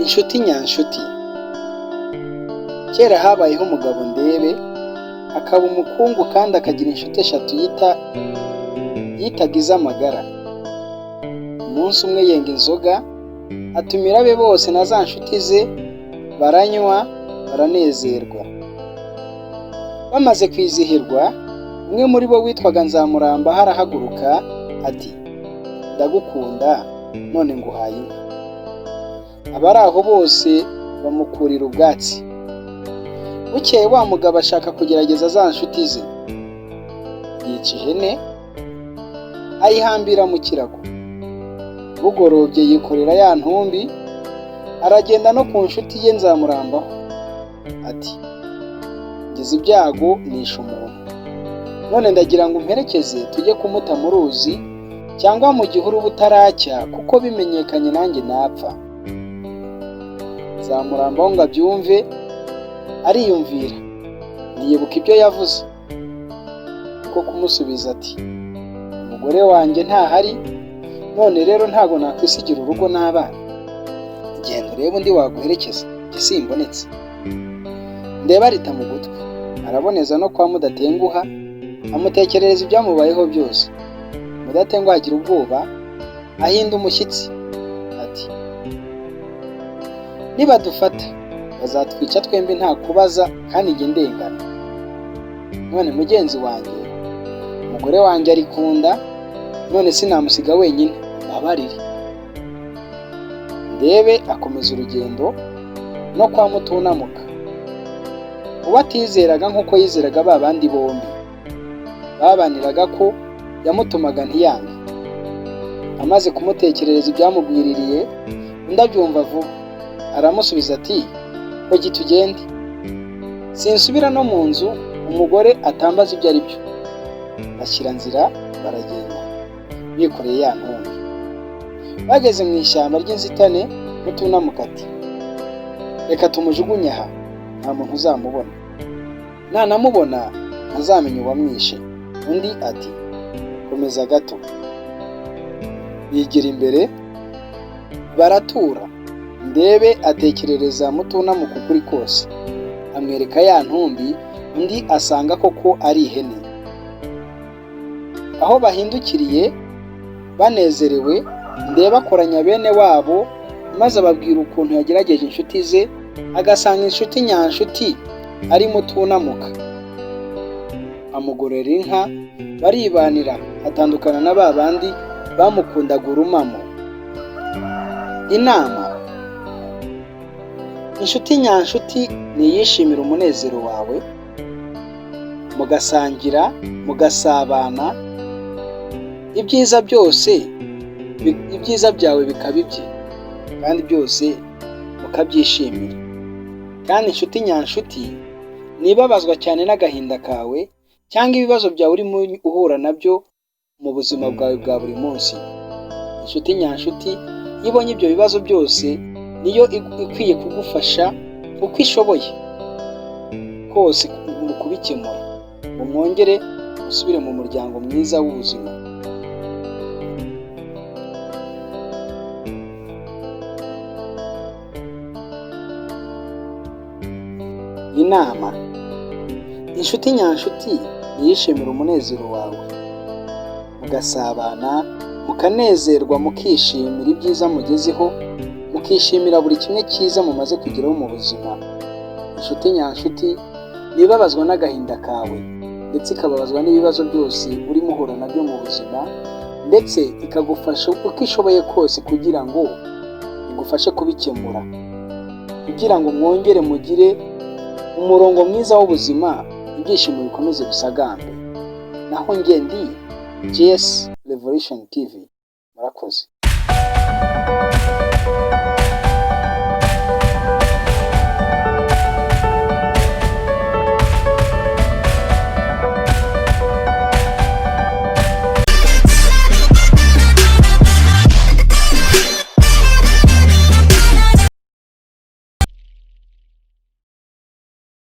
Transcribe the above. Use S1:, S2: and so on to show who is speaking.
S1: Inshuti nyanshuti. Kera habayeho umugabo Ndebe, akaba umukungu kandi akagira inshuti eshatu yitaga iz'amagara. Umunsi umwe yenga inzoga, atumira abe bose na za nshuti ze, baranywa baranezerwa. Bamaze kwizihirwa, umwe muri bo witwaga Nzamuramba arahaguruka ati, ndagukunda none nguhaye inka. Abari aho bose bamukurira ubwatsi. Bukeye wa mugabo ashaka kugerageza za nshuti ze. Yica ihene, ayihambira mu kirago. Bugorobye yikorera ya ntumbi, aragenda no ku nshuti ye Nzamurambaho. Ati, ngize ibyago nishe umuntu. None ndagira ngo umperekeze tujye kumuta mu ruzi, cyangwa mu gihuru butaracya, kuko bimenyekanye nanjye napfa. Nzamurambaho ngo abyumve, ariyumvira, ntiyibuka ibyo yavuze. Kuko kumusubiza ati, umugore wanjye ntahari, none rero ntabwo nakwisigira urugo n'abana. Genda urebe undi waguherekeza, njye simbonetse. Ndebe arita mu gutwi, araboneza no kwa Mudatenguha, amutekerereza ibyamubayeho byose. Mudatenguha agira ubwoba, ahinda umushyitsi. Ati, nibadufata bazatwica twembi nta kubaza, kandi njye ndengana. None mugenzi wanjye, umugore wanjye arikunda, none sinamusiga wenyine, mbabarire. Ndebe akomeza urugendo no kwa Mutunamuka. Uwo atizeraga nk'uko yizeraga ba bandi bombi, babaniraga ko yamutumaga ntiyange. Amaze kumutekerereza ibyamugwiririye, undi abyumva vuba, aramusubiza ati, hogi tugende. Sinsubira no mu nzu umugore atambaza ibyo ari byo. Bashyira nzira baragenda, bikoreye ya ntumbi. Bageze mu ishyamba ry'inzitane, Mutunamuka ati, reka tumujugunye aha, nta muntu uzamubona. Nanamubona ntazamenya uwamwishe. Undi ati, komeza gato. Bigira imbere, baratura. Ndebe atekerereza Mutunamuka ukuri kose, amwereka ya ntumbi, undi asanga koko ari ihene. Aho bahindukiriye banezerewe, Ndebe akoranya bene wabo, maze ababwira ukuntu yagerageje inshuti ze, agasanga inshuti nyanshuti ari Mutunamuka. Amugorera inka, baribanira, atandukana na ba bandi bamukundaga urumamo. Inama. Inshuti nyanshuti niyishimira umunezero wawe, mugasangira, mugasabana, ibyiza byawe bikaba ibye, kandi byose mukabyishimira. Kandi inshuti nyanshuti nibabazwa cyane n'agahinda kawe, cyangwa ibibazo byawe urimo uhura nabyo mu buzima bwawe bwa buri munsi. Inshuti nyanshuti ibonye ibyo bibazo byose, niyo ikwiye kugufasha uko ishoboye kose mu kubikemura, ngo mwongere musubire mu muryango mwiza w'ubuzima. Inama. Inshuti nyanshuti niyishimira umunezero wawe, mugasabana, mukanezerwa, mukishimira ibyiza mugezeho, mukishimira buri kimwe cyiza mumaze kugeraho mu buzima. Inshuti nyanshuti nibabazwa n'agahinda kawe, ndetse ikababazwa n'ibibazo byose urimo uhura nabyo mu buzima, ndetse ikagufasha uko ishoboye kose kugira ngo igufashe kubikemura, kugira ngo mwongere mugire umurongo mwiza w'ubuzima, ibyishimo bikomeze bisagambe. Naho njye ndi JS Revolution TV. Murakoze.